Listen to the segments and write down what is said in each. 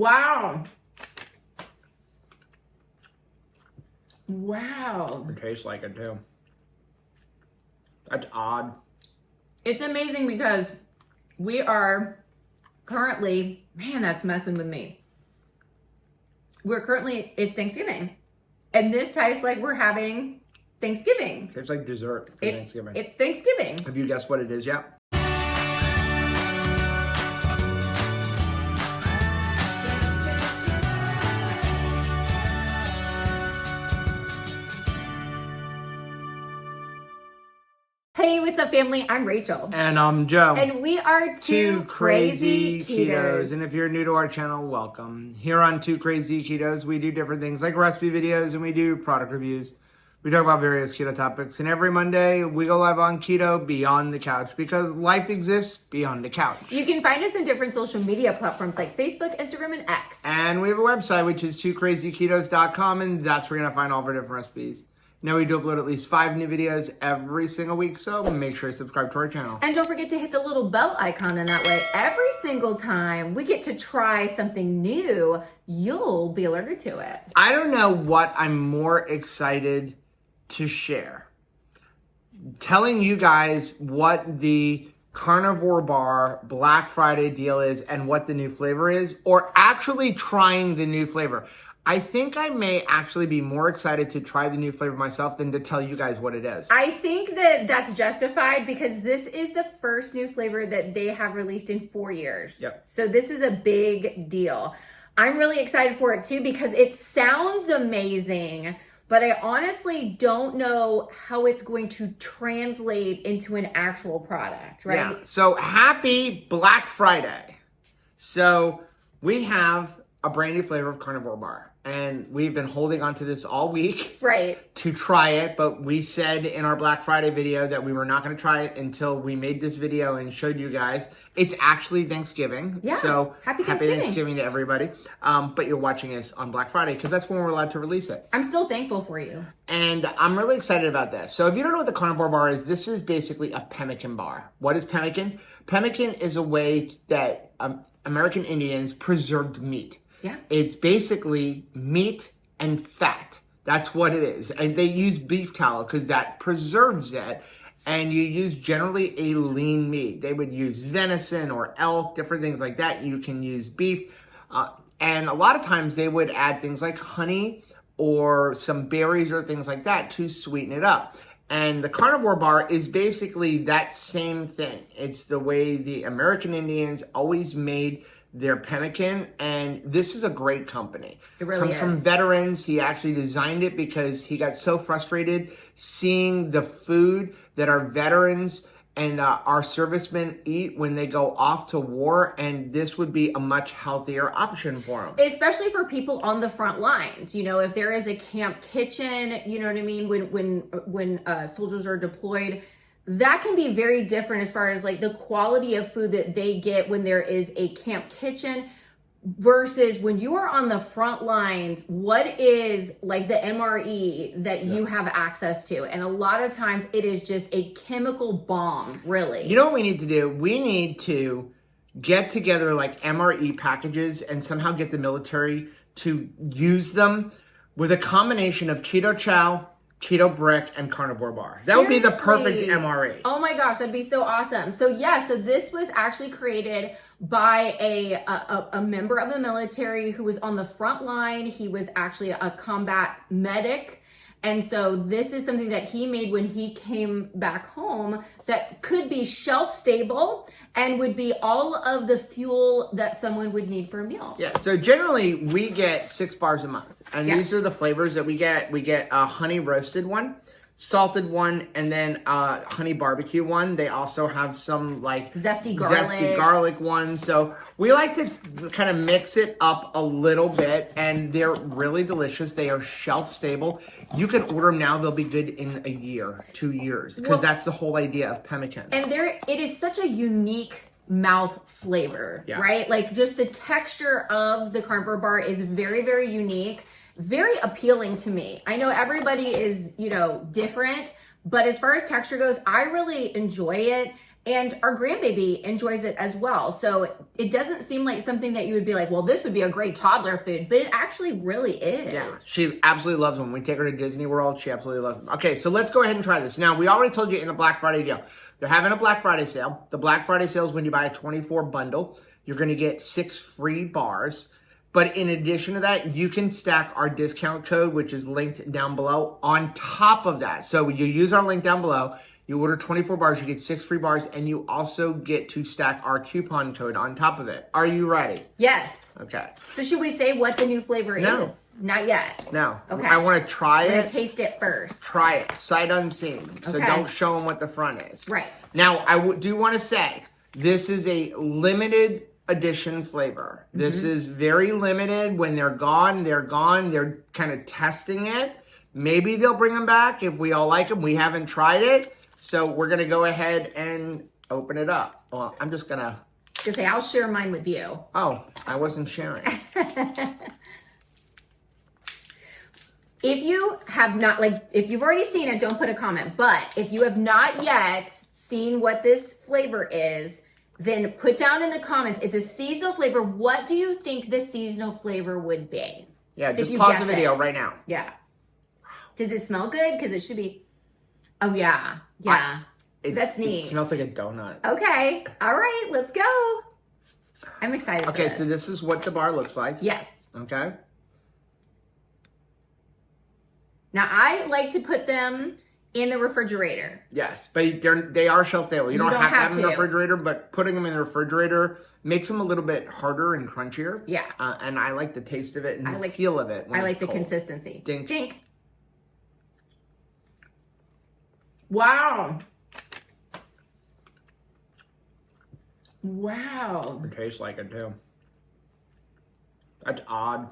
Wow. Wow. It tastes like it too. That's odd. It's amazing because we are currently, man, that's messing with me. It's Thanksgiving. And this tastes like we're having Thanksgiving. It's like dessert for Thanksgiving. It's Thanksgiving. Have you guessed what it is yet? Hey, what's up, family? I'm Rachel. And I'm Joe. And we are Two Crazy Ketos. And if you're new to our channel, welcome. Here on Two Crazy Ketos, we do different things like recipe videos and we do product reviews. We talk about various keto topics. And every Monday, we go live on Keto Beyond the Couch because life exists beyond the couch. You can find us in different social media platforms like Facebook, Instagram, and X. And we have a website, which is twocrazyketos.com, and that's where you're going to find all of our different recipes. Now we do upload at least 5 new videos every single week, so make sure to subscribe to our channel. And don't forget to hit the little bell icon, and that way every single time we get to try something new, you'll be alerted to it. I don't know what I'm more excited to share. Telling you guys what the Carnivore Bar Black Friday deal is and what the new flavor is, or actually trying the new flavor. I think I may actually be more excited to try the new flavor myself than to tell you guys what it is. I think that that's justified because this is the first new flavor that they have released in 4 years. Yep. So this is a big deal. I'm really excited for it too because it sounds amazing, but I honestly don't know how it's going to translate into an actual product, right? Yeah. So happy Black Friday. So we have a brand new flavor of Carnivore Bar. And we've been holding on to this all week, right, to try it. But we said in our Black Friday video that we were not going to try it until we made this video and showed you guys. It's actually Thanksgiving. Yeah. So happy Thanksgiving to everybody. But you're watching us on Black Friday because that's when we're allowed to release it. I'm still thankful for you. And I'm really excited about this. So if you don't know what the Carnivore Bar is, this is basically a pemmican bar. What is pemmican? Pemmican is a way that American Indians preserved meat. Yeah. It's basically meat and fat. That's what it is. And they use beef tallow because that preserves it. And you use generally a lean meat. They would use venison or elk, different things like that. You can use beef. And a lot of times they would add things like honey or some berries or things like that to sweeten it up. And the Carnivore Bar is basically that same thing. It's the way the American Indians always made their pemmican, and this is a great company. It really comes from veterans. He actually designed it because he got so frustrated seeing the food that our veterans and our servicemen eat when they go off to war, and this would be a much healthier option for them. Especially for people on the front lines. You know, if there is a camp kitchen, you know what I mean, when soldiers are deployed, that can be very different as far as like the quality of food that they get when there is a camp kitchen versus when you are on the front lines, what is like the MRE that you have access to. And a lot of times it is just a chemical bomb, really. You know what we need to do? We need to get together like MRE packages and somehow get the military to use them with a combination of keto chow, keto brick, and Carnivore Bar. That would be the perfect MRE. Oh my gosh, that'd be so awesome. So yeah, so this was actually created by a member of the military who was on the front line. He was actually a combat medic. And so this is something that he made when he came back home that could be shelf stable and would be all of the fuel that someone would need for a meal. Yeah, so generally we get 6 bars a month. And these are the flavors that we get. We get a honey roasted one, salted one, and then honey barbecue one. They also have some like zesty garlic one. So we like to kind of mix it up a little bit, and they're really delicious. They are shelf stable. You can order them now. They'll be good in a year, 2 years, because that's the whole idea of pemmican. And it is such a unique mouth flavor, right? Like just the texture of the Carnivore Bar is very, very unique. Very appealing to me. I know everybody is, you know, different, but as far as texture goes, I really enjoy it. And our grandbaby enjoys it as well. So it doesn't seem like something that you would be like, well, this would be a great toddler food, but it actually really is. Yeah, she absolutely loves them. When we take her to Disney World, she absolutely loves them. Okay, so let's go ahead and try this. Now, we already told you in the Black Friday deal, they're having a Black Friday sale. The Black Friday sale is when you buy a 24 bundle. You're going to get 6 free bars. But in addition to that, you can stack our discount code, which is linked down below, on top of that. So you use our link down below. You order 24 bars, you get 6 free bars, and you also get to stack our coupon code on top of it. Are you ready? Yes. Okay. So should we say what the new flavor is? Not yet. No. Okay. I want to try I'm it. going to taste it first. Try it, sight unseen. So Okay. don't show them what the front is. Right. Now, I do want to say, this is a limited edition flavor. This is very limited. When they're gone, they're gone. They're kind of testing it. Maybe they'll bring them back if we all like them. We haven't tried it. So we're going to go ahead and open it up. Well, I'm just going to... Just say, I'll share mine with you. Oh, I wasn't sharing. If you have not, if you've already seen it, don't put a comment. But if you have not yet seen what this flavor is, then put down in the comments. It's a seasonal flavor. What do you think the seasonal flavor would be? Yeah, So just pause the video right now. Yeah. Does it smell good? Because it should be. Oh, yeah. Yeah. That's neat. It smells like a donut. Okay. All right. Let's go. I'm excited for Okay, this. so this is what the bar looks like. Yes. Okay. Now, I like to put them in the refrigerator. Yes, but they are shelf stable. You don't have to have them in the refrigerator, but putting them in the refrigerator makes them a little bit harder and crunchier. Yeah. And I like the taste of it and the feel of it. I like the consistency. Dink. Dink. Wow. Wow. It tastes like it too. That's odd.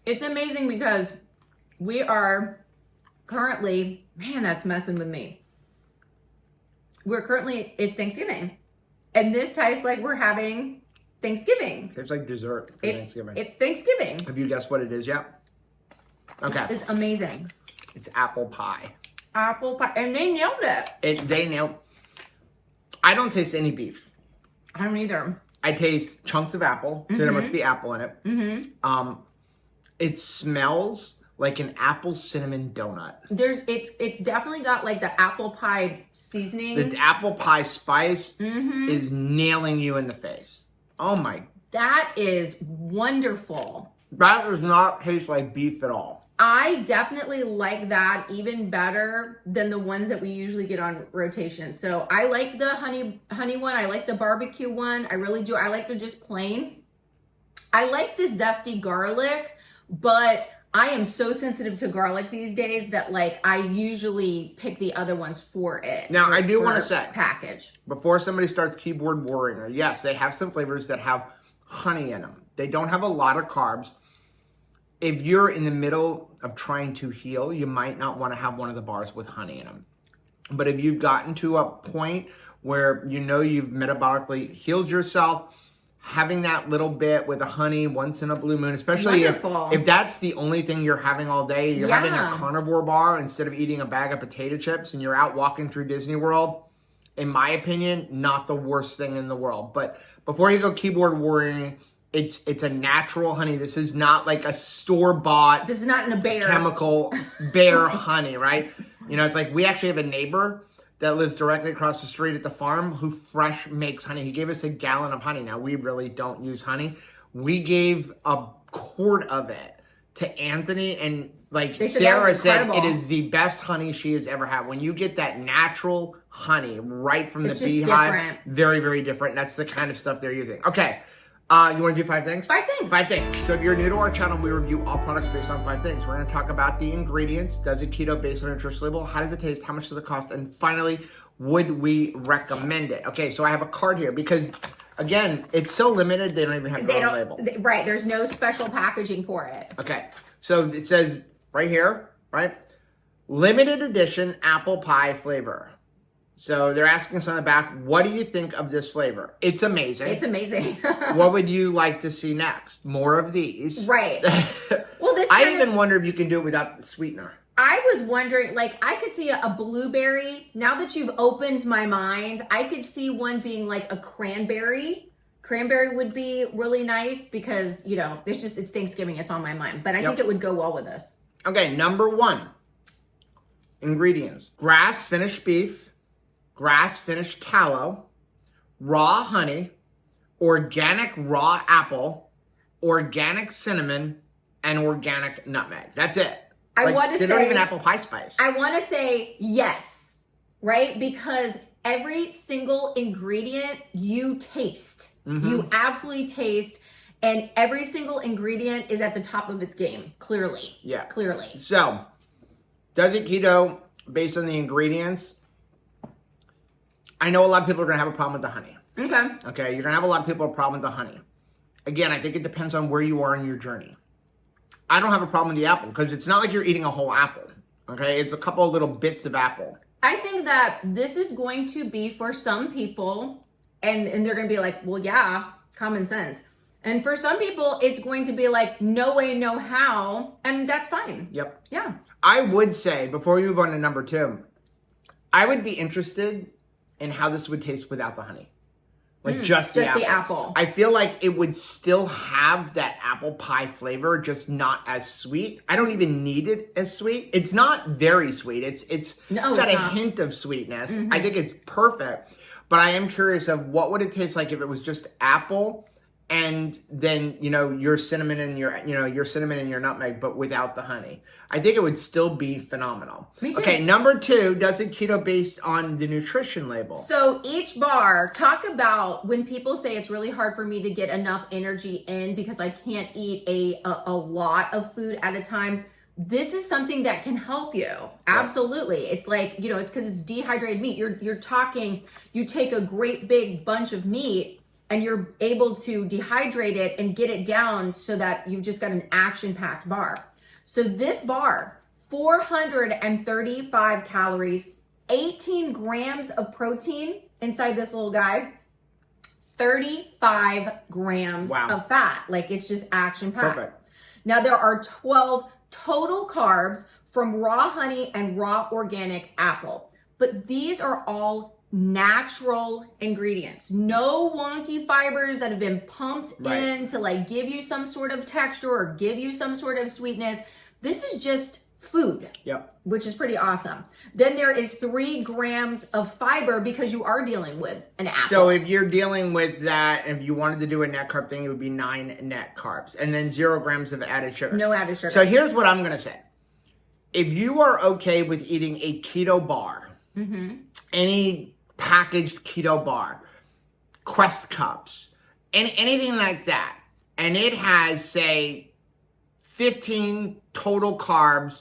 It's amazing because we are currently, man, that's messing with me. It's Thanksgiving. And this tastes like we're having Thanksgiving. Tastes like dessert for Thanksgiving. It's Thanksgiving. Have you guessed what it is yet? Okay. This is amazing. It's apple pie. Apple pie. And they nailed it. They nailed. I don't taste any beef. I don't either. I taste chunks of apple, so there must be apple in it. It smells like an apple cinnamon donut. It's definitely got like the apple pie seasoning. The apple pie spice is nailing you in the face. Oh my. That is wonderful. That does not taste like beef at all. I definitely like that even better than the ones that we usually get on rotation. So I like the honey one. I like the barbecue one. I really do. I like the just plain. I like the zesty garlic, but I am so sensitive to garlic these days that I usually pick the other ones for it. Now, I do want to say, package. Before somebody starts keyboard warring, yes, they have some flavors that have honey in them. They don't have a lot of carbs. If you're in the middle of trying to heal, you might not want to have one of the bars with honey in them. But if you've gotten to a point where you know you've metabolically healed yourself, having that little bit with a honey once in a blue moon, especially if that's the only thing you're having all day, you're having a carnivore bar instead of eating a bag of potato chips and you're out walking through Disney World, in my opinion, not the worst thing in the world. But before you go keyboard warring, it's a natural honey. This is not like a store-bought. This is not in a bear. Chemical bear honey, right? You know, it's like we actually have a neighbor that lives directly across the street at the farm who fresh makes honey. He gave us a gallon of honey. Now, we really don't use honey. We gave a quart of it to Anthony, and Sarah said it is the best honey she has ever had. When you get that natural honey right from the beehive, different. Very, very different. That's the kind of stuff they're using. Okay. You want to do 5 things? 5 things. 5 things. So if you're new to our channel, we review all products based on 5 things. We're going to talk about the ingredients. Does it keto based on a nutrition label? How does it taste? How much does it cost? And finally, would we recommend it? Okay, so I have a card here because, again, it's so limited, they don't even have their own label. Right, there's no special packaging for it. Okay, so it says right here, right? Limited edition apple pie flavor. So they're asking us on the back, what do you think of this flavor? It's amazing. It's amazing. What would you like to see next? More of these. Right. Well, I even wonder if you can do it without the sweetener. I was wondering, like, I could see a blueberry. Now that you've opened my mind, I could see one being like a cranberry. Cranberry would be really nice because, you know, it's Thanksgiving, it's on my mind. But I think it would go well with this. Okay, number 1. Ingredients. Grass-finished beef, grass-finished tallow, raw honey, organic raw apple, organic cinnamon, and organic nutmeg. That's it. I want to say... They don't even apple pie spice. I want to say yes, right? Because every single ingredient you taste. You absolutely taste. And every single ingredient is at the top of its game, clearly. Yeah. Clearly. So, does it keto based on the ingredients? I know a lot of people are going to have a problem with the honey. Okay, you're going to have a lot of people have a problem with the honey. Again, I think it depends on where you are in your journey. I don't have a problem with the apple because it's not like you're eating a whole apple. Okay, it's a couple of little bits of apple. I think that this is going to be for some people, and they're going to be like, well, yeah, common sense. And for some people, it's going to be like, no way, no how, and that's fine. Yep. Yeah. I would say, before we move on to number 2, I would be interested in how this would taste without the honey. Like just the apple. I feel like it would still have that apple pie flavor, just not as sweet. I don't even need it as sweet. It's not very sweet. It's got a hint of sweetness. I think it's perfect. But I am curious of what would it taste like if it was just apple and then, you know, your cinnamon and your nutmeg, but without the honey. I think it would still be phenomenal. Me too. Okay, number 2, does it keto based on the nutrition label? So each bar, talk about when people say it's really hard for me to get enough energy in because I can't eat a lot of food at a time. This is something that can help you. Absolutely. It's like, you know, it's because it's dehydrated meat. You're talking, you take a great big bunch of meat and you're able to dehydrate it and get it down so that you've just got an action-packed bar. So this bar, 435 calories, 18 grams of protein inside this little guy, 35 grams of fat. Like, it's just action-packed. Perfect. Now, there are 12 total carbs from raw honey and raw organic apple. But these are all natural ingredients. No wonky fibers that have been pumped in to like give you some sort of texture or give you some sort of sweetness. This is just food, which is pretty awesome. Then there is 3 grams of fiber because you are dealing with an apple. So if you're dealing with that, if you wanted to do a net carb thing, it would be 9 net carbs and then 0 grams of added sugar. No added sugar. So here's what I'm going to say. If you are okay with eating a keto bar, any packaged keto bar, Quest cups, and anything like that, and it has, say, 15 total carbs,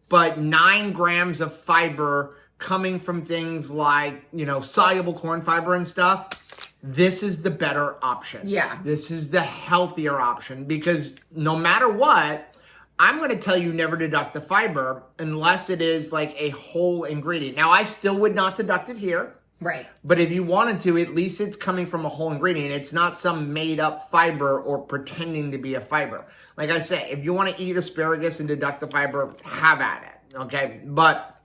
but 9 grams of fiber coming from things like, you know, soluble corn fiber and stuff, this is the better option. Yeah. This is the healthier option because no matter what, I'm going to tell you never deduct the fiber unless it is like a whole ingredient. Now, I still would not deduct it here. Right. But if you wanted to, at least it's coming from a whole ingredient. It's not some made up fiber or pretending to be a fiber. Like I say, if you want to eat asparagus and deduct the fiber, have at it. Okay. But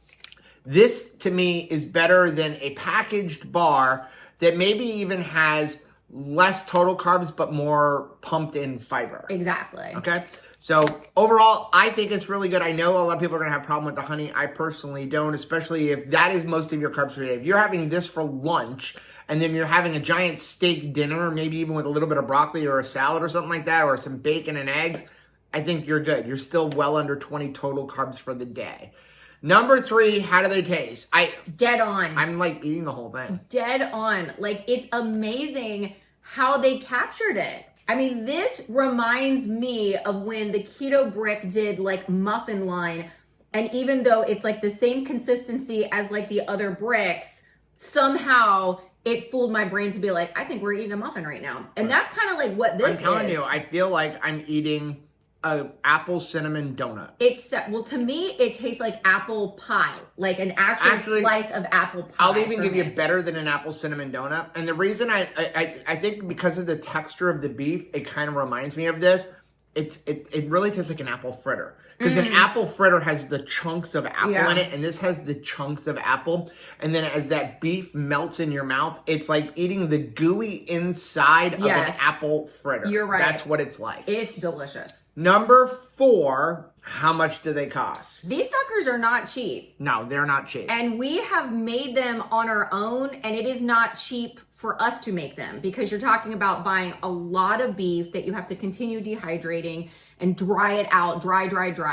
this to me is better than a packaged bar that maybe even has less total carbs, but more pumped in fiber. Exactly. Okay. So overall, I think it's really good. I know a lot of people are going to have a problem with the honey. I personally don't, especially if that is most of your carbs for the day. If you're having this for lunch and then you're having a giant steak dinner, maybe even with a little bit of broccoli or a salad or something like that, or some bacon and eggs, I think you're good. You're still well under 20 total carbs for the day. Number 3, how do they taste? Dead on. I'm like eating the whole thing. Dead on. Like, it's amazing how they captured it. I mean, this reminds me of when the Keto Brick did like muffin line. And even though it's like the same consistency as like the other bricks, somehow it fooled my brain to be like, I think we're eating a muffin right now. And that's kind of like what this is. I'm telling you, I feel like I'm eating an apple cinnamon donut. Well, to me, it tastes like apple pie, like an actual slice of apple pie. I'll even give you better than an apple cinnamon donut. And the reason I think because of the texture of the beef, it kind of reminds me of this. it really tastes like an apple fritter. Because an apple fritter has the chunks of apple in it, and this has the chunks of apple. And then as that beef melts in your mouth, it's like eating the gooey inside of an apple fritter. You're right. That's what it's like. It's delicious. Number 4, how much do they cost? These suckers are not cheap. No, they're not cheap. And we have made them on our own, and it is not cheap for us to make them because you're talking about buying a lot of beef that you have to continue dehydrating and dry it out, dry.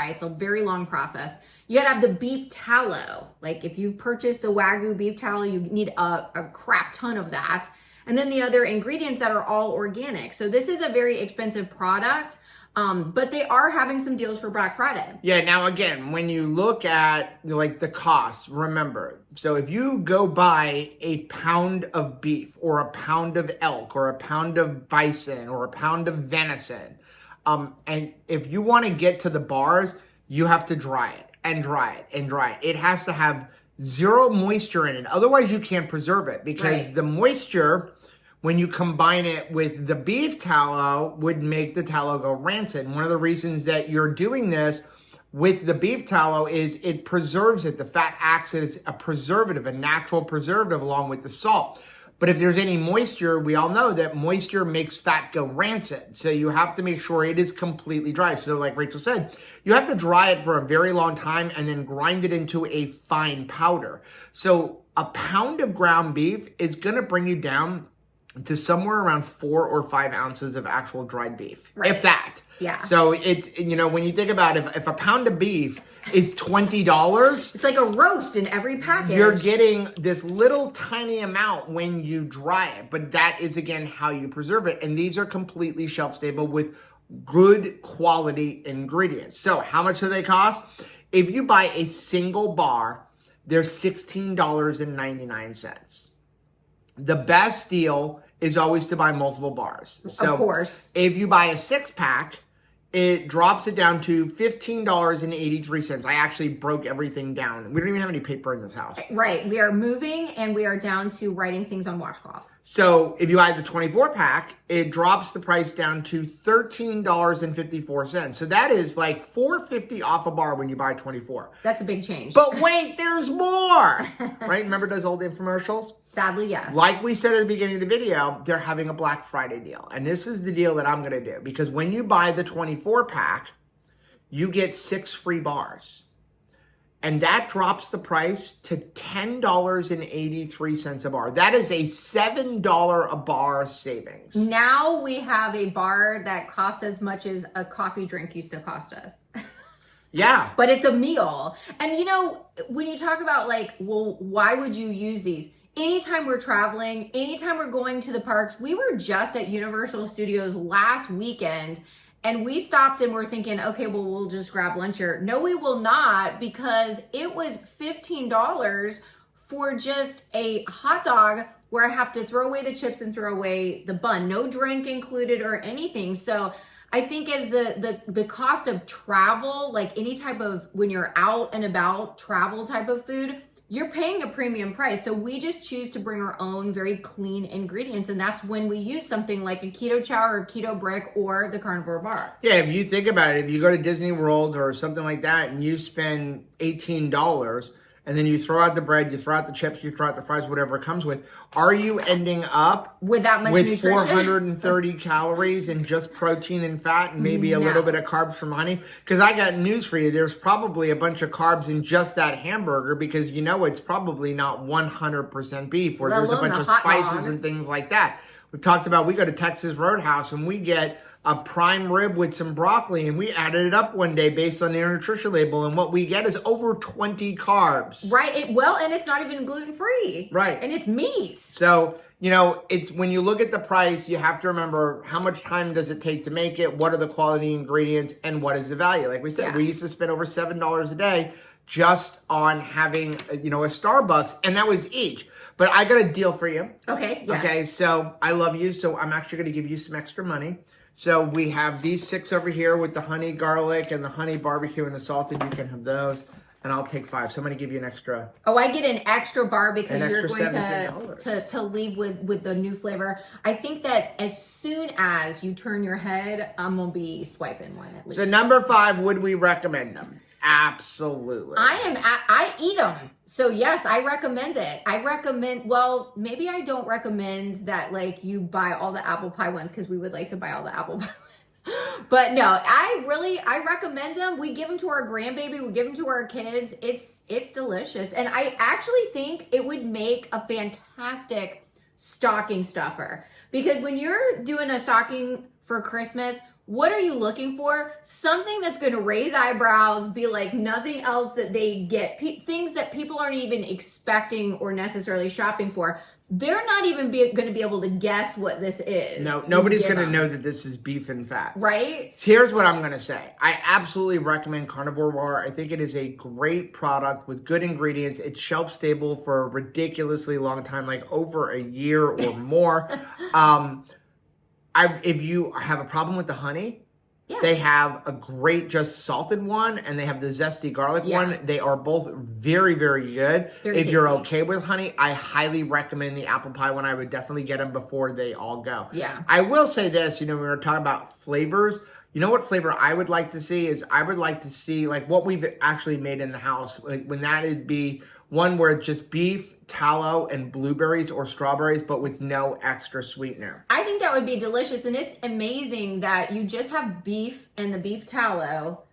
It's a very long process. You gotta have the beef tallow. Like if you've purchased the Wagyu beef tallow, you need a crap ton of that. And then the other ingredients that are all organic. So this is a very expensive product, but they are having some deals for Black Friday. Yeah, now again, when you look at like the cost, remember, so if you go buy a pound of beef or a pound of elk or a pound of bison or a pound of venison, and if you want to get to the bars, you have to dry it and dry it and dry it. It has to have zero moisture in it. Otherwise, you can't preserve it because the moisture, when you combine it with the beef tallow, would make the tallow go rancid. And one of the reasons that you're doing this with the beef tallow is it preserves it. The fat acts as a preservative, a natural preservative along with the salt. But if there's any moisture, we all know that moisture makes fat go rancid. So you have to make sure it is completely dry. So like Rachel said, you have to dry it for a very long time and then grind it into a fine powder. So a pound of ground beef is going to bring you down to somewhere around 4 or 5 ounces of actual dried beef, if that. Yeah. So it's, you know, when you think about it, if a pound of beef is $20, it's like a roast in every package. You're getting this little tiny amount when you dry it, but that is again how you preserve it. And these are completely shelf stable with good quality ingredients. So how much do they cost? If you buy a single bar, they're $16.99. The best deal is always to buy multiple bars. So of course. If you buy a 6-pack, it drops it down to $15.83. I actually broke everything down. We don't even have any paper in this house. Right. We are moving and we are down to writing things on washcloths. So if you add the 24-pack, it drops the price down to $13.54. So that is like $4.50 off a bar when you buy 24. That's a big change. But wait, there's more. Right? Remember those old infomercials? Sadly, yes. Like we said at the beginning of the video, they're having a Black Friday deal. And this is the deal that I'm going to do. Because when you buy the 24-pack, you get 6 free bars. And that drops the price to $10.83 a bar. That is a $7 a bar savings. Now we have a bar that costs as much as a coffee drink used to cost us. Yeah. But it's a meal. And you know, when you talk about like, well, why would you use these? Anytime we're traveling, anytime we're going to the parks, we were just at Universal Studios last weekend and we stopped and we're thinking, okay, well, we'll just grab lunch here. No, we will not, because it was $15 for just a hot dog where I have to throw away the chips and throw away the bun. No drink included or anything. So I think as the cost of travel, like any type of, when you're out and about travel type of food, you're paying a premium price. So we just choose to bring our own very clean ingredients. And that's when we use something like a keto chow or keto brick or the carnivore bar. Yeah, if you think about it, if you go to Disney World or something like that and you spend $18 and then you throw out the bread, you throw out the chips, you throw out the fries, whatever it comes with, are you ending up with that much with nutrition? 430 calories and just protein and fat and maybe a little bit of carbs from honey? Because I got news for you. There's probably a bunch of carbs in just that hamburger because you know it's probably not 100% beef, or there's a bunch of spices and things like that. We've talked about, we go to Texas Roadhouse and we get a prime rib with some broccoli, and we added it up one day based on their nutrition label, and what we get is over 20 carbs. Right. And it's not even gluten-free. Right. And it's meat. So, you know, it's when you look at the price, you have to remember how much time does it take to make it, what are the quality ingredients, and what is the value. Like we said, we used to spend over $7 a day just on having, you know, a Starbucks, and that was each. But I got a deal for you. Okay. Yes. Okay. So I love you. So I'm actually going to give you some extra money. So we have these 6 over here with the honey garlic and the honey barbecue and the salted. You can have those. and I'll take 5. So I'm going to give you an extra. Oh, I get an extra bar because An you're extra going $17. to leave with the new flavor. I think that as soon as you turn your head, I'm gonna be swiping one at least. So number 5, would we recommend them? Absolutely. I eat them. So yes, I recommend it. Well, maybe I don't recommend that like you buy all the apple pie ones because we would like to buy all the apple pie ones. But no, I recommend them. We give them to our grandbaby. We give them to our kids. It's delicious. And I actually think it would make a fantastic stocking stuffer. Because when you're doing a stocking for Christmas, what are you looking for? Something that's going to raise eyebrows, be like nothing else that they get. Things that people aren't even expecting or necessarily shopping for. They're not even going to be able to guess what this is. No, nobody's going to know that this is beef and fat. Right? Here's what I'm going to say. I absolutely recommend Carnivore Bar. I think it is a great product with good ingredients. It's shelf stable for a ridiculously long time, like over a year or more. If you have a problem with the honey, yeah. They have a great just salted one, and they have the zesty garlic one. They are both very, very good. Very tasty. You're okay with honey, I highly recommend the apple pie one. I would definitely get them before they all go. Yeah. I will say this, we were talking about flavors. You know what flavor I would like to see is I would like to see like what we've actually made in the house. When that is be one where it's just beef, tallow, and blueberries or strawberries, but with no extra sweetener. I think that would be delicious. And it's amazing that you just have beef and the beef tallow.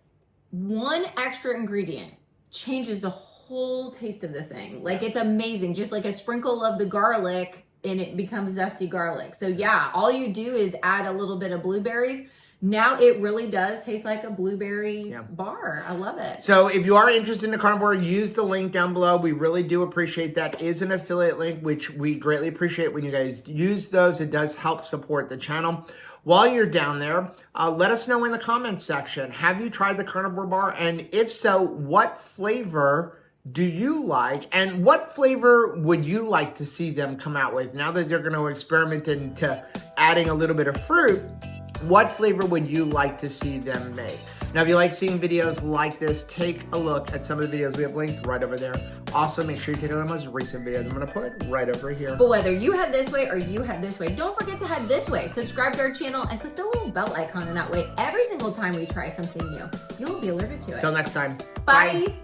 One extra ingredient changes the whole taste of the thing. Like it's amazing. Just like a sprinkle of the garlic and it becomes zesty garlic. So yeah, all you do is add a little bit of blueberries. Now it really does taste like a blueberry bar. I love it. So if you are interested in the Carnivore, use the link down below. We really do appreciate that. It is an affiliate link, which we greatly appreciate when you guys use those. It does help support the channel. While you're down there, let us know in the comments section. Have you tried the Carnivore Bar? And if so, what flavor do you like? And what flavor would you like to see them come out with? Now that they're going to experiment into adding a little bit of fruit, what flavor would you like to see them make? Now, if you like seeing videos like this, take a look at some of the videos we have linked right over there. Also, make sure you take a look at the most recent videos I'm going to put right over here. But whether you head this way or you head this way, don't forget to head this way. Subscribe to our channel and click the little bell icon, and that way, every single time we try something new, you'll be alerted to it. Till next time. Bye.